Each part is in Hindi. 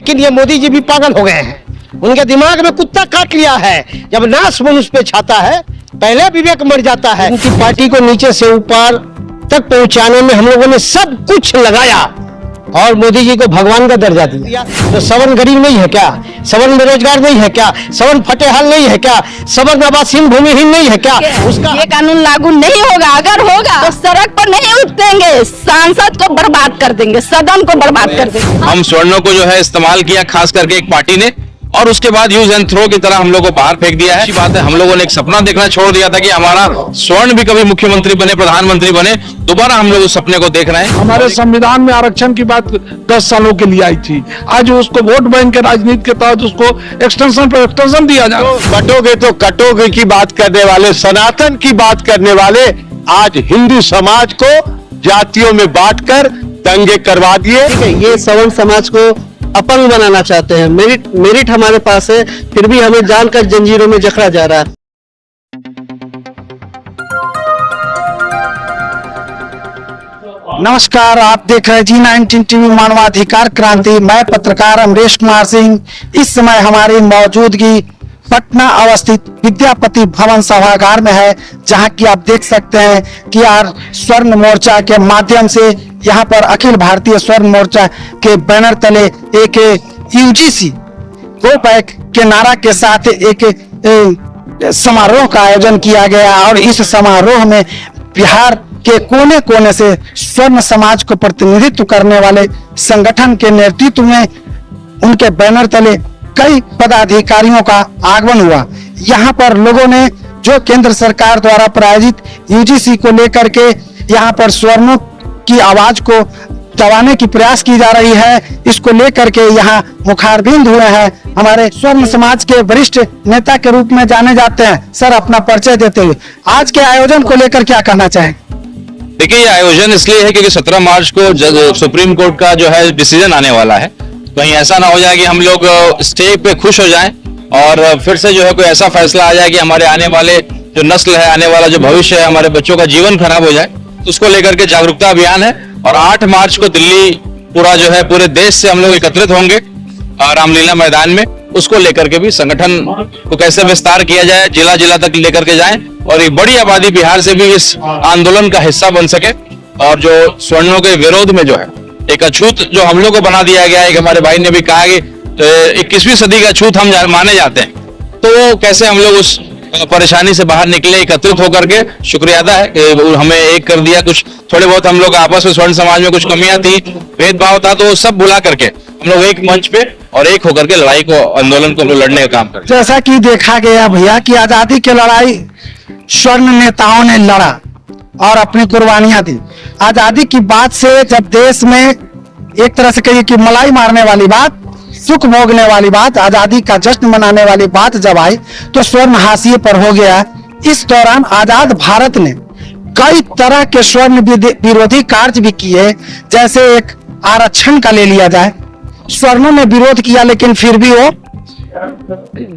लेकिन ये मोदी जी भी पागल हो गए हैं, उनके दिमाग में कुत्ता काट लिया है। जब नाश मनुष्य पे छाता है पहले विवेक मर जाता है। उनकी पार्टी को नीचे से ऊपर तक पहुंचाने में हम लोगों ने सब कुछ लगाया और मोदी जी को भगवान का दर्जा दिया। तो सवन गरीब नहीं है क्या? सवन बेरोजगार नहीं है क्या? सवन फटेहाल नहीं है क्या? सवन आवासीन भूमिहीन नहीं है क्या? उसका ये कानून लागू नहीं होगा। अगर होगा तो सड़क पर नहीं उतरेंगे, सांसद को बर्बाद कर देंगे, सदन को बर्बाद कर देंगे। हम स्वर्णों को जो है इस्तेमाल किया, खास करके एक पार्टी ने, और उसके बाद यूज एंड थ्रो की तरह हम लोगों को बाहर फेंक दिया है। अच्छी बात है, हम लोगों ने एक सपना देखना छोड़ दिया था कि हमारा स्वर्ण भी कभी मुख्यमंत्री बने, प्रधानमंत्री बने। दोबारा हम लोग उस सपने को देख रहे हैं। हमारे संविधान में आरक्षण की बात 10 सालों के लिए आई थी, आज उसको वोट बैंक के राजनीति के तहत उसको एक्सटेंशन पर एक्सटेंशन दिया जाए। कटोगे तो कटोगे की बात करने वाले, सनातन की बात करने वाले आज हिंदू समाज को जातियों में बांटकर दंगे करवा दिए। ये सवर्ण समाज को अपंग बनाना चाहते हैं। मेरिट हमारे पास है, फिर भी हमें जानकर जंजीरों में जकड़ा जा रहा है। नमस्कार, आप देख रहे हैं G19 टीवी मानवाधिकार क्रांति। मैं पत्रकार अमरेश कुमार सिंह। इस समय हमारी मौजूदगी पटना अवस्थित विद्यापति भवन सभागार में है, जहां की आप देख सकते हैं कि यार स्वर्ण मोर्चा के माध्यम से यहाँ पर अखिल भारतीय स्वर्ण मोर्चा के बैनर तले एक यूजीसी गो बैक के नारा के साथ एक समारोह का आयोजन किया गया और इस समारोह में बिहार के कोने कोने से स्वर्ण समाज को प्रतिनिधित्व करने वाले संगठन के नेतृत्व में उनके बैनर तले कई पदाधिकारियों का आगमन हुआ। यहाँ पर लोगों ने जो केंद्र सरकार द्वारा प्रायोजित यूजीसी को लेकर के यहाँ पर स्वर्णों की आवाज को दबाने की प्रयास की जा रही है, इसको लेकर के यहाँ मुखारबिंद हुए हैं। हमारे स्वर्ण समाज के वरिष्ठ नेता के रूप में जाने जाते हैं। सर, अपना परिचय देते हुए आज के आयोजन को लेकर क्या कहना चाहेंगे? देखिए, ये आयोजन इसलिए है क्योंकि 17 मार्च को सुप्रीम कोर्ट का जो है डिसीजन आने वाला है। कहीं ऐसा ना हो जाए कि हम लोग स्टे पे खुश हो जाएं और फिर से जो है कोई ऐसा फैसला आ जाए कि हमारे आने वाले जो नस्ल है, आने वाला जो भविष्य है, हमारे बच्चों का जीवन खराब हो जाए। तो उसको लेकर के जागरूकता अभियान है और 8 मार्च को दिल्ली पूरा जो है पूरे देश से हम लोग एकत्रित होंगे रामलीला मैदान में। उसको लेकर के भी संगठन को कैसे विस्तार किया जाए, जिला जिला तक लेकर के जाएं और एक बड़ी आबादी बिहार से भी इस आंदोलन का हिस्सा बन सके। और जो स्वर्णों के विरोध में जो है एक अछूत जो हम लोग को बना दिया गया है, एक हमारे भाई ने भी कहा कि 21वीं सदी का अछूत हम माने जाते हैं, तो कैसे हम लोग उस परेशानी से बाहर निकले एकत्रित होकर के। शुक्रिया अदा है कि हमें एक कर दिया। कुछ थोड़े बहुत हम लोग आपस में स्वर्ण समाज में कुछ कमियां थी, भेदभाव था, तो सब भुला करके हम लोग एक मंच पे और एक होकर के लड़ाई को, आंदोलन को लड़ने का काम करें। जैसा कि देखा गया भैया कि आजादी की लड़ाई स्वर्ण नेताओं ने लड़ा और अपनी कुर्बानियां दी। आजादी की बात से जब देश में एक तरह से कहिए कि मलाई मारने वाली बात, सुख भोगने वाली बात, आजादी का जश्न मनाने वाली बात जब आई तो स्वर्ण हाशिए पर हो गया। इस दौरान आजाद भारत ने कई तरह के स्वर्ण विरोधी कार्य भी किए, जैसे एक आरक्षण का ले लिया जाए। स्वर्णों ने विरोध किया लेकिन फिर भी वो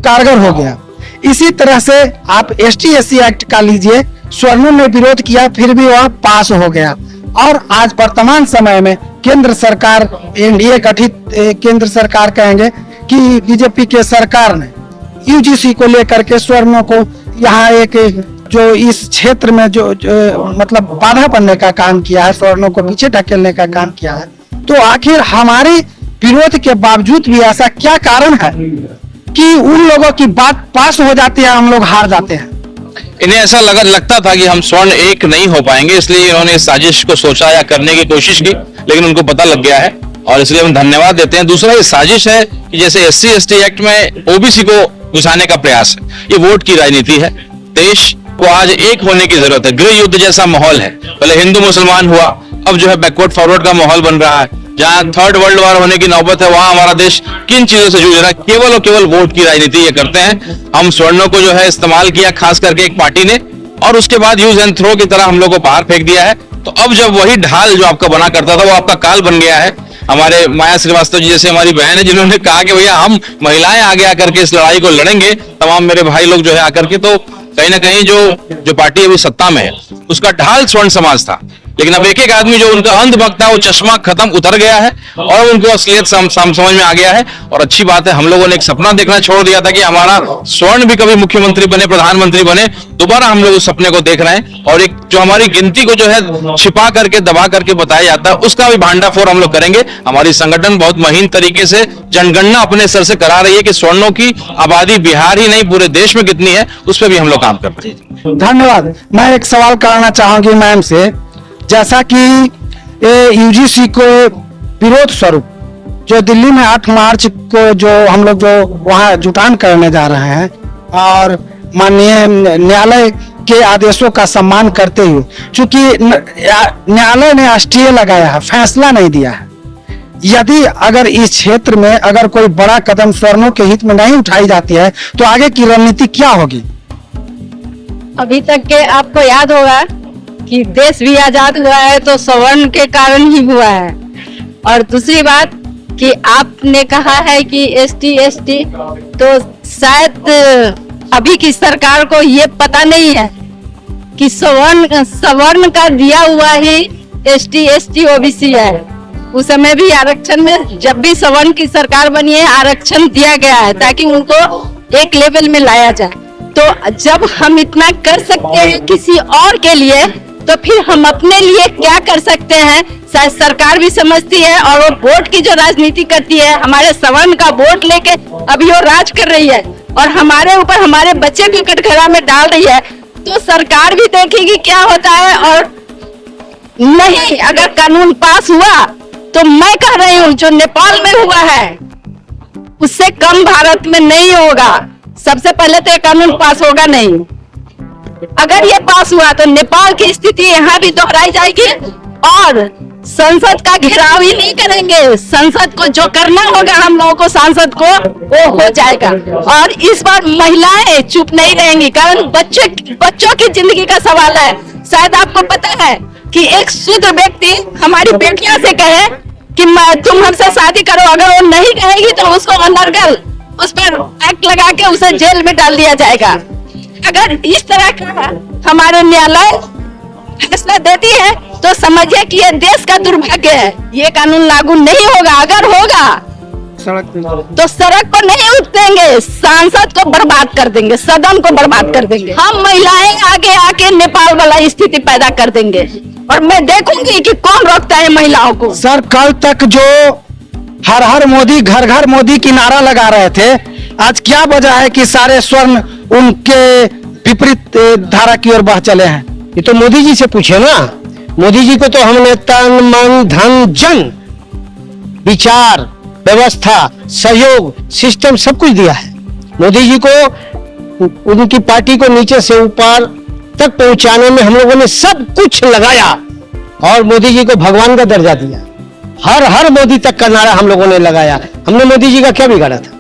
कारगर हो गया। इसी तरह से आप ST/SC एक्ट का लीजिए, स्वर्णों ने विरोध किया फिर भी वह पास हो गया। और आज वर्तमान समय में केंद्र सरकार, NDA गठित केंद्र सरकार कहेंगे कि बीजेपी के सरकार ने यूजीसी को लेकर के स्वर्णों को यहाँ एक जो इस क्षेत्र में जो मतलब बाधा बनने का काम किया है, स्वर्णों को पीछे ढकेलने का काम किया है। तो आखिर हमारे विरोध के बावजूद भी ऐसा क्या कारण है कि उन लोगों की बात पास हो जाती है, हम लोग हार जाते हैं? इन्हें ऐसा लगता था कि हम स्वर्ण एक नहीं हो पाएंगे, इसलिए इन्होंने इस साजिश को सोचा या करने की कोशिश की, लेकिन उनको पता लग गया है और इसलिए हम धन्यवाद देते हैं। दूसरा, ये साजिश है कि जैसे SC/ST एक्ट में OBC को घुसाने का प्रयास है, ये वोट की राजनीति है। देश को आज एक होने की जरूरत है। गृह युद्ध जैसा माहौल है, पहले हिंदू मुसलमान हुआ, अब जो है बैकवर्ड फॉरवर्ड का माहौल बन रहा है। जहां 3rd वर्ल्ड वॉर होने की नौबत है, वहां हमारा देश किन चीजों से जूझ रहा है? केवल और केवल वोट की राजनीति ये करते हैं। हम स्वर्णों को जो है इस्तेमाल किया, खास करके एक पार्टी ने, और उसके बाद यूज एंड थ्रो की तरह हम लोग को बाहर फेंक दिया है। तो अब जब वही ढाल जो आपका बना करता था वो आपका काल बन गया है। हमारे माया श्रीवास्तव जी जैसे हमारी बहन है, जिन्होंने कहा कि भैया हम महिलाएं आगे आकर के इस लड़ाई को लड़ेंगे, तमाम मेरे भाई लोग जो है आकर के, तो कहीं ना कहीं जो पार्टी अभी सत्ता में है उसका ढाल स्वर्ण समाज था। लेकिन अब एक एक आदमी जो उनका अंधभक्त है वो चश्मा खत्म उतर गया है और उनको असलियत समझ में आ गया है। और अच्छी बात है, हम लोगों ने एक सपना देखना छोड़ दिया था कि हमारा स्वर्ण भी कभी मुख्यमंत्री बने, प्रधानमंत्री बने, दोबारा हम लोग उस सपने को देख रहे हैं। और एक जो हमारी गिनती को जो है छिपा करके दबा करके बताया जाता है, उसका भी भांडाफोड़ हम लोग करेंगे। हमारी संगठन बहुत महीन तरीके से जनगणना अपने स्तर से करा रही है कि स्वर्णों की आबादी बिहार ही नहीं पूरे देश में कितनी है, उस पर भी हम लोग काम कर रहे हैं। धन्यवाद। मैं एक सवाल करना चाहूंगी मैम से, जैसा कि यूजीसी को विरोध स्वरूप जो दिल्ली में 8 मार्च को जो हम लोग जो वहां जुटान करने जा रहे हैं और माननीय न्यायालय के आदेशों का सम्मान करते हुए, चूंकि न्यायालय ने स्टे लगाया है, फैसला नहीं दिया है, यदि अगर इस क्षेत्र में अगर कोई बड़ा कदम स्वर्णों के हित में नहीं उठाई जाती है तो आगे की रणनीति क्या होगी? अभी तक के आपको याद होगा कि देश भी आजाद हुआ है तो स्वर्ण के कारण ही हुआ है। और दूसरी बात कि आपने कहा है कि एसटी, तो शायद अभी की सरकार को ये पता नहीं है कि सवर्ण का दिया हुआ ही एसटी ओबीसी है। उस समय भी आरक्षण में जब भी सवर्ण की सरकार बनी है आरक्षण दिया गया है ताकि उनको एक लेवल में लाया जाए। तो जब हम इतना कर सकते हैं किसी और के लिए, तो फिर हम अपने लिए क्या कर सकते हैं शायद सरकार भी समझती है। और वो वोट की जो राजनीति करती है, हमारे सवर्ण का वोट लेके अभी वो राज कर रही है और हमारे ऊपर हमारे बच्चे को कटघरा में डाल रही है, तो सरकार भी देखेगी क्या होता है। और नहीं, अगर कानून पास हुआ तो मैं कह रही हूँ जो नेपाल में हुआ है उससे कम भारत में नहीं होगा। सबसे पहले तो ये कानून पास होगा नहीं, अगर ये पास हुआ तो नेपाल की स्थिति यहाँ भी दोहराई जाएगी और संसद का घेराव ही नहीं करेंगे। संसद को जो करना होगा हम लोगों को, सांसद को, वो हो जाएगा। और इस बार महिलाएं चुप नहीं रहेंगी, कारण बच्चों की जिंदगी का सवाल है। शायद आपको पता है कि एक शूद्र व्यक्ति हमारी बेटियों से कहे कि तुम हमसे शादी करो, अगर वो नहीं कहेगी तो उसको अनर्गल उस पर एक्ट लगा के उसे जेल में डाल दिया जाएगा। अगर इस तरह का हमारे न्यायालय फैसला देती है तो समझिए कि ये देश का दुर्भाग्य है। ये कानून लागू नहीं होगा। अगर होगा तो सड़क पर नहीं उतरेंगे, सांसद को बर्बाद कर देंगे, सदन को बर्बाद कर देंगे। हम महिलाएं आगे आके नेपाल वाला स्थिति पैदा कर देंगे और मैं देखूंगी कि कौन रोकता है महिलाओं को। सर, कल तक जो हर हर मोदी, घर घर मोदी की नारा लगा रहे थे, आज क्या वजह है कि सारे स्वर्ण उनके विपरीत धारा की ओर बह चले हैं? ये तो मोदी जी से पूछे ना। मोदी जी को तो हमने तन मन धन जन विचार व्यवस्था सहयोग सिस्टम सब कुछ दिया है। मोदी जी को उनकी पार्टी को नीचे से ऊपर तक पहुंचाने में हम लोगों ने सब कुछ लगाया और मोदी जी को भगवान का दर्जा दिया। हर हर मोदी तक का नारा हम लोगों ने लगाया। हमने मोदी जी का क्या बिगाड़ा था?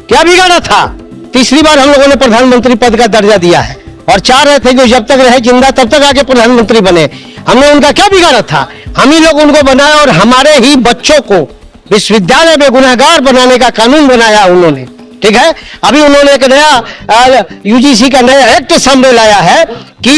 क्या बिगाड़ा था? तीसरी बार हम लोगों ने प्रधानमंत्री पद का दर्जा दिया है और चाह रहे थे कि जब तक रहे जिंदा तब तक आके प्रधानमंत्री बने। हमने उनका क्या बिगाड़ा था? हम ही लोग उनको बनाया और हमारे ही बच्चों को विश्वविद्यालय में गुनहगार बनाने का कानून बनाया उन्होंने। ठीक है, अभी उन्होंने एक नया यूजीसी का नया एक्ट सामने लाया है कि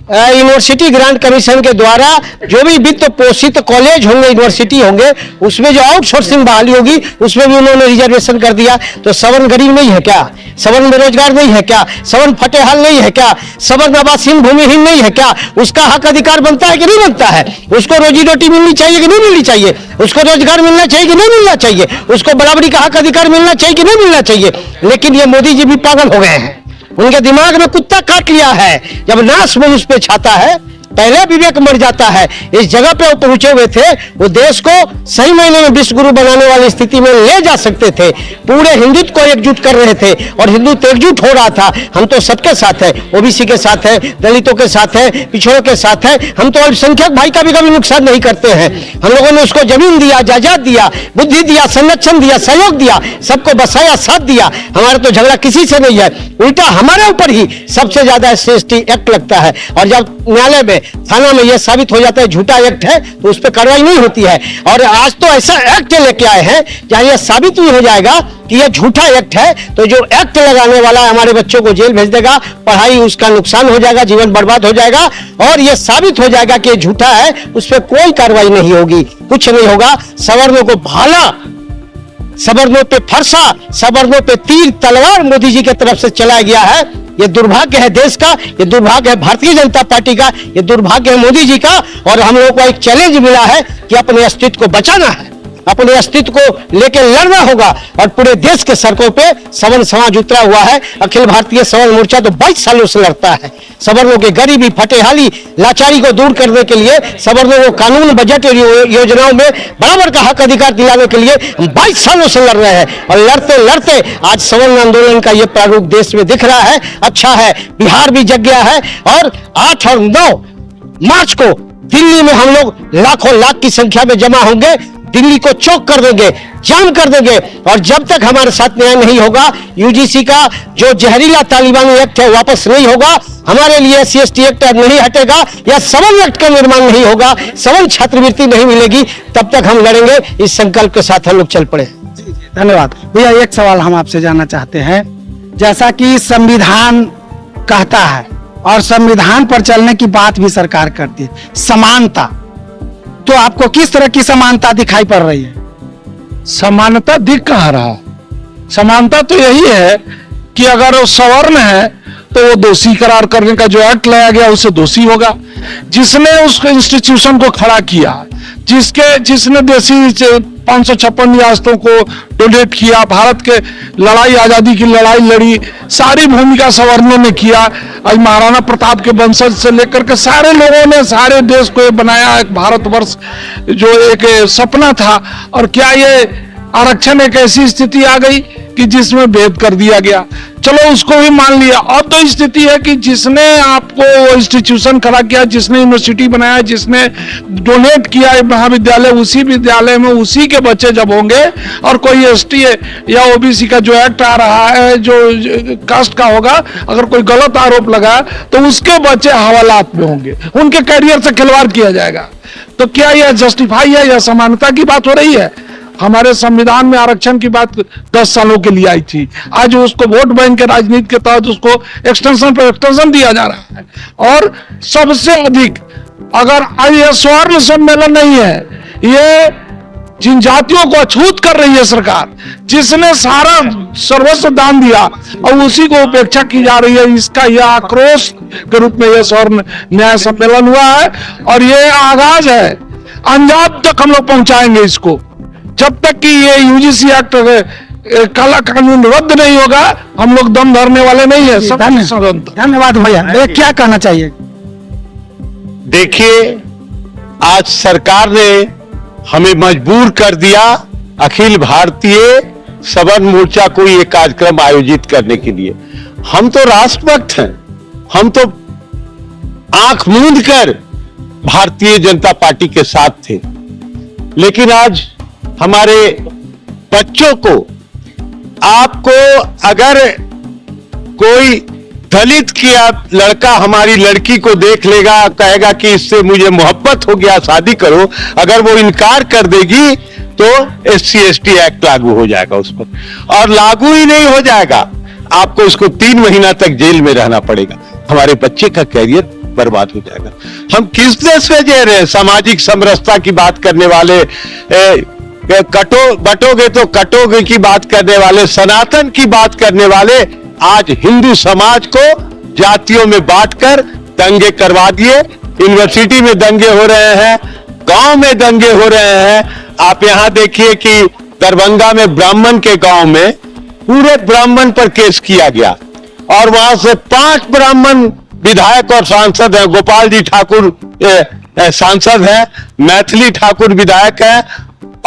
यूनिवर्सिटी ग्रांट कमीशन के द्वारा जो भी वित्त पोषित कॉलेज होंगे, यूनिवर्सिटी होंगे, उसमें जो आउटसोर्सिंग बहाली होगी उसमें भी उन्होंने रिजर्वेशन कर दिया। तो सवर्ण गरीब नहीं है क्या? सवर्ण बेरोजगार नहीं है क्या? सवर्ण फटेहाल नहीं है क्या? सवर्ण आवासीन भूमिहीन नहीं है क्या? उसका हक अधिकार बनता है कि नहीं बनता है? उसको रोजी रोटी मिलनी चाहिए कि नहीं मिलनी चाहिए? उसको रोजगार मिलना चाहिए कि नहीं मिलना चाहिए? उसको बराबरी का हक अधिकार मिलना चाहिए कि नहीं मिलना चाहिए? लेकिन ये मोदी जी भी पागल हो गए हैं। उनके दिमाग में कुत्ता काट लिया है। जब नाश मनुष्य पे छाता है पहले विवेक मर जाता है। इस जगह पे वो पहुंचे हुए थे, वो देश को सही मायने में विश्व गुरु बनाने वाली स्थिति में ले जा सकते थे। पूरे हिंदुत्व को एकजुट कर रहे थे और हिंदुत्व एकजुट हो रहा था। हम तो सबके साथ है, ओबीसी के साथ है, दलितों के साथ है, पिछड़ों के साथ है। हम तो अल्पसंख्यक भाई का भी कभी नुकसान नहीं करते हैं। हम लोगों ने उसको जमीन दिया, जायदाद दिया, बुद्धि दिया, संरक्षण दिया, सहयोग दिया, सबको बसाया, साथ दिया। हमारा तो झगड़ा किसी से नहीं है, उल्टा हमारे ऊपर ही सबसे ज्यादा SC/ST एक्ट लगता है। और जब न्यायालय में थाना में यह साबित हो जाता है झूठा एक्ट है तो उस पर कार्रवाई नहीं होती है। और आज तो ऐसा एक्ट लेके आए हैं जहां यह साबित नहीं हो जाएगा कि यह झूठा एक्ट है, तो जो एक्ट लगाने वाला है हमारे बच्चों को जेल भेज देगा, पढ़ाई उसका नुकसान हो जाएगा, जीवन बर्बाद हो जाएगा। और यह साबित हो जाएगा कि झूठा है, उस पर कोई कार्रवाई नहीं होगी, कुछ नहीं होगा। सवर्णों को भाला, सवर्णों पे फरसा, सवर्णों पे तीर तलवार मोदी जी की तरफ से चलाया गया है। ये दुर्भाग्य है देश का, ये दुर्भाग्य है भारतीय जनता पार्टी का, ये दुर्भाग्य है मोदी जी का। और हम लोगों को एक चैलेंज मिला है कि अपने अस्तित्व को बचाना है, अपने अस्तित्व को लेकर लड़ना होगा। और पूरे देश के सड़कों पे सवर्ण समाज उतरा हुआ है। अखिल भारतीय सवर्ण मोर्चा तो 22 सालों से लड़ता है सवर्णों की गरीबी, फटेहाली, लाचारी को दूर करने के लिए, सवर्णों को कानून, बजट और योजनाओं में बराबर का हक अधिकार दिलाने के लिए हम 22 सालों से लड़ रहे हैं। और लड़ते लड़ते आज सवर्ण आंदोलन का ये प्रारूप देश में दिख रहा है। अच्छा है, बिहार भी जग गया है। और 8 और 9 मार्च को दिल्ली में हम लोग लाखों लाख की संख्या में जमा होंगे, दिल्ली को चौक कर देंगे, जाम कर देंगे। और जब तक हमारे साथ न्याय नहीं होगा, यूजीसी का जो जहरीला तालिबानी एक्ट है वापस नहीं होगा, हमारे लिए SC/ST एक्ट नहीं हटेगा, या सवर्ण एक्ट का निर्माण नहीं होगा, सवर्ण छात्रवृत्ति नहीं मिलेगी, तब तक हम लड़ेंगे। इस संकल्प के साथ हम लोग चल पड़े। धन्यवाद भैया। एक सवाल हम आपसे जानना चाहते हैं, जैसा कि संविधान कहता है और संविधान पर चलने की बात भी सरकार करती है, समानता, तो आपको किस तरह की समानता दिखाई पड़ रही है? समानता दिख कहाँ रहा? समानता तो यही है कि अगर वो सवर्ण है तो वो दोषी करार करने का जो एक्ट लाया गया उससे दोषी होगा। जिसने उस इंस्टीट्यूशन को खड़ा किया, जिसने देशी 556 रियासतों को डोनेट किया, भारत के लड़ाई, आजादी की लड़ाई लड़ी, सारी भूमिका सवर्णों ने किया। आज महाराणा प्रताप के वंशज से लेकर के सारे लोगों ने सारे देश को बनाया, एक भारतवर्ष जो एक सपना था। और क्या ये आरक्षण एक ऐसी स्थिति आ गई कि जिसमें भेद कर दिया गया? चलो उसको भी मान लिया। अब तो स्थिति है कि जिसने आपको वो इंस्टीट्यूशन खड़ा किया, जिसने यूनिवर्सिटी बनाया, जिसने डोनेट किया महाविद्यालय, उसी विद्यालय में उसी के बच्चे जब होंगे, और कोई ST या OBC का जो एक्ट आ रहा है जो कास्ट का होगा, अगर कोई गलत आरोप लगा तो उसके बच्चे हवालात में होंगे, उनके कैरियर से खिलवाड़ किया जाएगा। तो क्या यह जस्टिफाई है? यह समानता की बात हो रही है? हमारे संविधान में आरक्षण की बात 10 सालों के लिए आई थी, आज उसको वोट बैंक के राजनीति के तहत उसको एक्सटेंशन पर एक्सटेंशन दिया जा रहा है। और सबसे अधिक अगर आज यह स्वर्ण सम्मेलन नहीं है, ये जिन जातियों को अछूत कर रही है सरकार, जिसने सारा सर्वस्व दान दिया और उसी को उपेक्षा की जा रही है, इसका यह आक्रोश के रूप में यह स्वर्ण न्याय सम्मेलन हुआ है। और ये आगाज है, अंजाम तक हम लोग पहुंचाएंगे इसको। जब तक कि ये UGC एक्ट काला कानून रद्द नहीं होगा, हम लोग दम धरने वाले नहीं है। धन्यवाद भैया। क्या कहना चाहिए? देखिए, आज सरकार ने हमें मजबूर कर दिया अखिल भारतीय सवर्ण मोर्चा को ये कार्यक्रम आयोजित करने के लिए। हम तो राष्ट्रभक्त हैं, हम तो आंख मूंद कर भारतीय जनता पार्टी के साथ थे। लेकिन आज हमारे बच्चों को, आपको अगर कोई दलित किया लड़का हमारी लड़की को देख लेगा, कहेगा कि इससे मुझे मोहब्बत हो गया, शादी करो, अगर वो इनकार कर देगी तो SC/ST एक्ट लागू हो जाएगा उस पर। और लागू ही नहीं हो जाएगा, आपको उसको 3 महीना तक जेल में रहना पड़ेगा। हमारे बच्चे का कैरियर बर्बाद हो जाएगा। हम किस देश में जी रहे हैं? सामाजिक समरसता की बात करने वाले, बटोगे तो कटोगे की बात करने वाले, सनातन की बात करने वाले आज हिंदू समाज को जातियों में बांटकर दंगे करवा दिए। यूनिवर्सिटी में दंगे हो रहे हैं, गांव में दंगे हो रहे हैं। आप यहां देखिए कि दरभंगा में ब्राह्मण के गांव में पूरे ब्राह्मण पर केस किया गया और वहां से 5 ब्राह्मण विधायक और सांसद हैं। गोपाल जी ठाकुर सांसद हैं, मैथिली ठाकुर विधायक हैं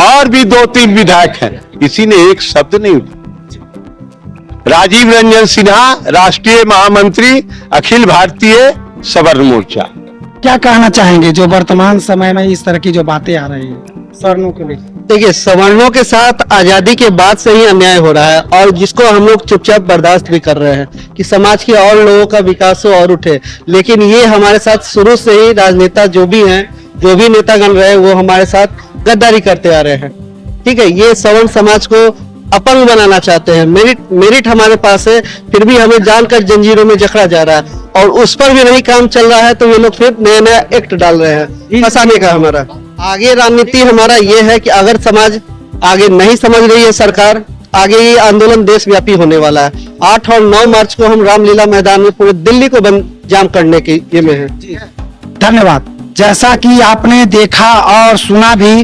और भी 2-3 विधायक हैं। किसी ने एक शब्द नहीं उठाया। राजीव रंजन सिन्हा, राष्ट्रीय महामंत्री अखिल भारतीय सवर्ण मोर्चा। क्या कहना चाहेंगे जो वर्तमान समय में इस तरह की जो बातें आ रही है सवर्णों के लिए? देखिए, सवर्णों के साथ आजादी के बाद से ही अन्याय हो रहा है और जिसको हम लोग चुपचाप बर्दाश्त भी कर रहे हैं कि समाज के और लोगों का विकास हो और उठे। लेकिन ये हमारे साथ शुरू से ही राजनेता जो भी हैं, जो भी नेतागण रहे, वो हमारे साथ गद्दारी करते आ रहे हैं। ठीक है, ये सवर्ण समाज को अपंग बनाना चाहते हैं। मेरिट हमारे पास है, फिर भी हमें जानकर जंजीरों में जकड़ा जा रहा है और उस पर भी नहीं काम चल रहा है तो ये लोग फिर नया नया एक्ट डाल रहे हैं फंसाने का। हमारा आगे रणनीति हमारा ये है कि अगर समाज आगे नहीं समझ रही है सरकार, आगे ये आंदोलन देशव्यापी होने वाला है। 8 और 9 मार्च को हम रामलीला मैदान में पूरे दिल्ली को जाम करने के ये में है। धन्यवाद। जैसा कि आपने देखा और सुना भी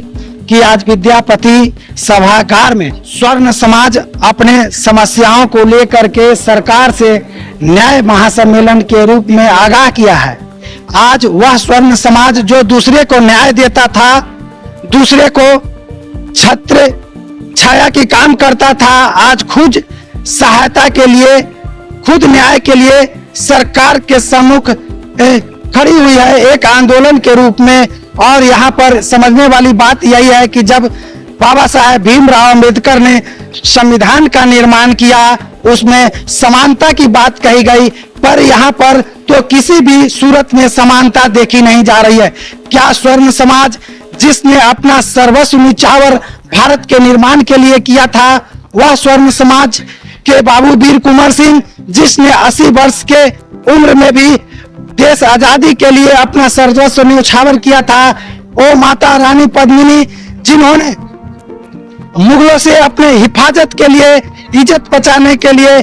कि आज विद्यापति सभागार में स्वर्ण समाज अपने समस्याओं को लेकर के सरकार से न्याय महासम्मेलन के रूप में आगाह किया है। आज वह स्वर्ण समाज जो दूसरे को न्याय देता था, दूसरे को छत्र छाया की काम करता था, आज खुद सहायता के लिए, खुद न्याय के लिए सरकार के सम्मुख खड़ी हुई है एक आंदोलन के रूप में। और यहाँ पर समझने वाली बात यही है कि जब बाबा साहेब भीमराव अंबेडकर ने संविधान का निर्माण किया, उसमें समानता की बात कही गई, पर यहाँ पर तो किसी भी सूरत में समानता देखी नहीं जा रही है। क्या स्वर्ण समाज जिसने अपना सर्वस्व निछावर भारत के निर्माण के लिए किया था, वह स्वर्ण समाज के बाबू वीर कुंवर सिंह जिसने 80 वर्ष के उम्र में भी देश आजादी के लिए अपना सर्वस्व न्यौछावर किया था, ओ माता रानी पद्मिनी जिन्होंने मुगलों से अपने हिफाजत के लिए, इज्जत बचाने के लिए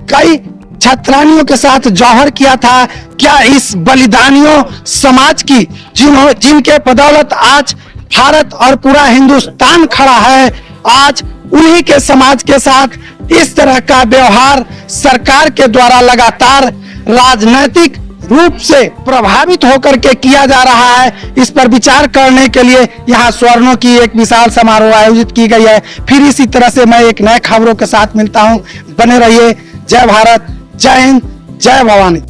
कई छत्रानियों के साथ जौहर किया था, क्या इस बलिदानियों समाज की जिनके बदौलत आज भारत और पूरा हिंदुस्तान खड़ा है, आज उन्हीं के समाज के साथ इस तरह का व्यवहार सरकार के द्वारा लगातार राजनीतिक रूप से प्रभावित होकर के किया जा रहा है, इस पर विचार करने के लिए यहाँ स्वर्णों की एक विशाल समारोह आयोजित की गई है। फिर इसी तरह से मैं एक नए खबरों के साथ मिलता हूँ। बने रहिए। जय भारत, जय हिंद, जय भवानी।